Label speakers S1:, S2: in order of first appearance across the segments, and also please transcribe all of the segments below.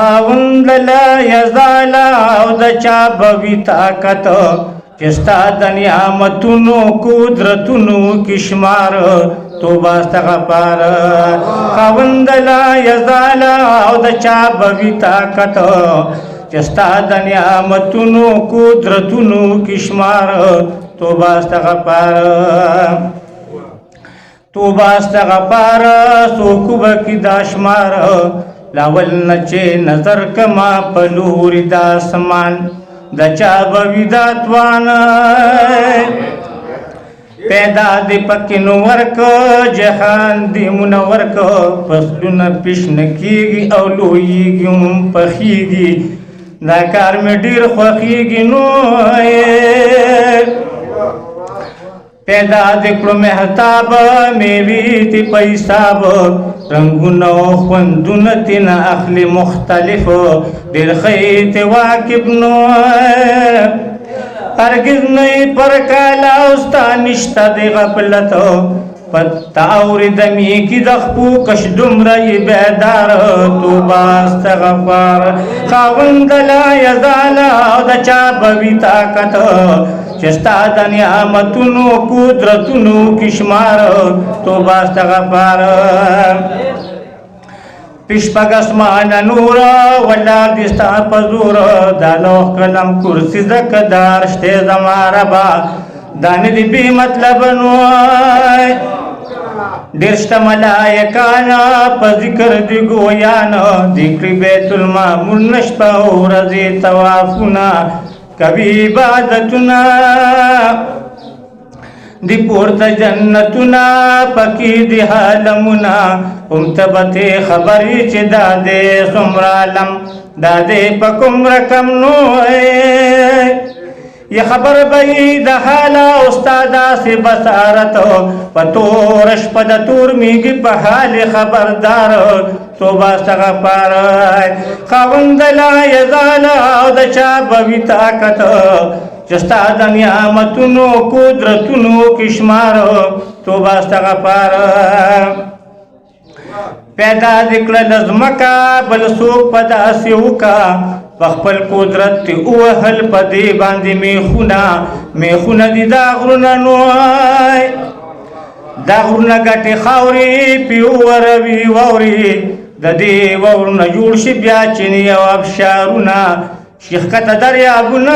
S1: خاوند لا یزالا او د چا بوي طاقت چې ستا د نعمتونو قدرتونو کې شمار توبه استغفار خاوند لا یزالا او د چا بوي طاقت چې ستا د نعمتونو قدرتونو کې شمار توبه استغفار توبه استغفار سوک بکی داشمار لاول نچه نظر کما پلوری دا سمان دا چاب ویداتوان پیدا دی پکینو ورک جهان دی منورک فصلون پیشن کیگی او لویگی پخیگی دا کار میں دیر خوخیگی نوئے پیدا دکړو محتاب میوی تی پیساب رنگونو خوندون تین اخلی مختلف دیر خیت واقب نو هرگز نئی پر کالا استا نشتا دی غفلتو پتا اوری دمی کی دخپو کش دمرائی بیدار توبا استغفار خاوند لا یزالا دا چابوی طاقت چستا د نعمتونو قدرتونو کې شمار توبه استغفار پشپګ اسمان نور ولا دستا پزور دالو کلم کرسی زکدار شته زماربا دانه دی بی مطلب نو ډیرشت ملائکانا په ذکر دی ګویان ذکر بیت المعمور نشپه ورځي طوافنا کبھی عبادتنا دی پورتا جنتنا پکی دی حالمنا امتبتی خبری چی دادے سمرالم دادے پکم رکم نوئے یہ خبر بئی دا حالا استادا سی بسارتو پتورش پد تور میگی پحال خبردار توبہ استغفار خاوند لا یزالا دا چابوی طاقت جستا د نعمتونو قدرتونو کې شمار توبه استغفار پیدا دکړه لزمکا بل سوک پدا سیوکا بخپل قدرت اوهل پدی باندې میخونه دی دا غرونه نوای دا غرونه ګټي خاوري پیوروي ووري د دې ورونه جوړ شي بیا چینی او ابشارونه شیخ کتا دریابونا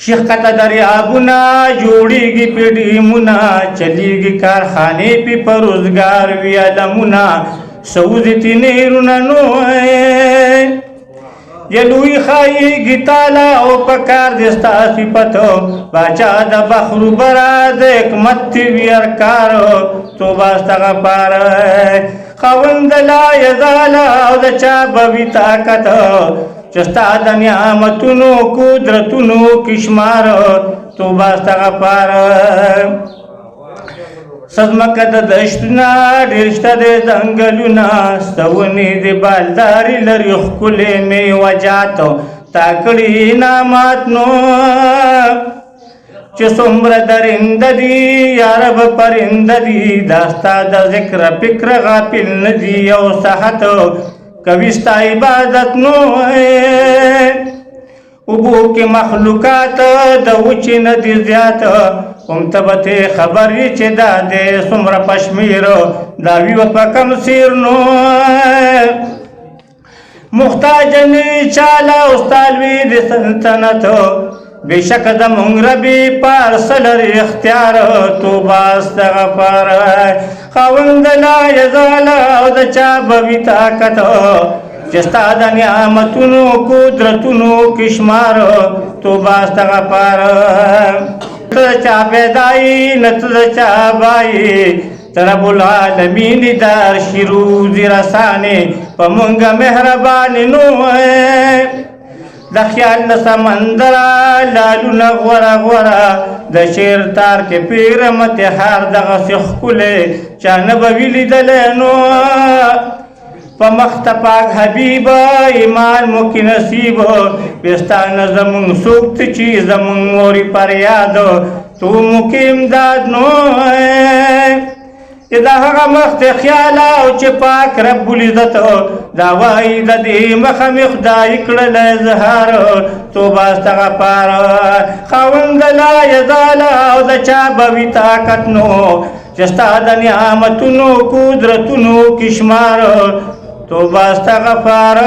S1: شیخ کتا دریابونا جوڑی گی پیڑیمونا چلی گی کارخانے پی پروزگار وی علمونا سوزتی نیرونا نوئے یلوی خائی گی تالا او پکار دستا صفتو باچا دا بخرو براد ایک متی وی ارکارو تو باستغفار خاوند لا یزالا او دا چابوی طاقت چستا دا نعمتونو قدرتونو کشمار توبه استغفار سزمکد دشتنا ډیرشته د ځنګلونه ستونی د بالداري لري خکلې می وجاتو تاکړي نامات نو چې څومره درند دي یا رب پرند دي داستا د ذکر فکر غافل ندي او صحت کوي ستا عبادت نو ابو کې مخلوقات د وچ ندي زیات کوم تبته خبرې چې دا دې څومره پشمیر دا وی په کم سیر نو محتاج نه چاله استاد وی د سلطنت بیشک د مونږ ربي پارسل اختیار توبه استغفار خاوند لا یزال او د چا بوي طاقت چستا د نعمتونو قدرتونو کشمار توبه استغفار چا پیدائی نت چا بائی رب العالمین دار شروزی رسانے پمونگا مہربانی نوئے د خیال سمندر لالو نغورا غورا د شیر تار کې پیر مت هار دغه سخ کله چانه بویلی دلنو په مخت پاک حبیب ایمان مو کې نصیب پستان زمون سوکت چی زمون موري پر یاد تو مو کې امداد نو دا هغه مخت خیال او چې پاک رب العزت دا وای د دې مخه مې خدای کړل اظهار توبه استغفار خاوند لا یزال او د چا به طاقت نو چې ستا د نعمتونو قدرتونو کې شمار توبه استغفار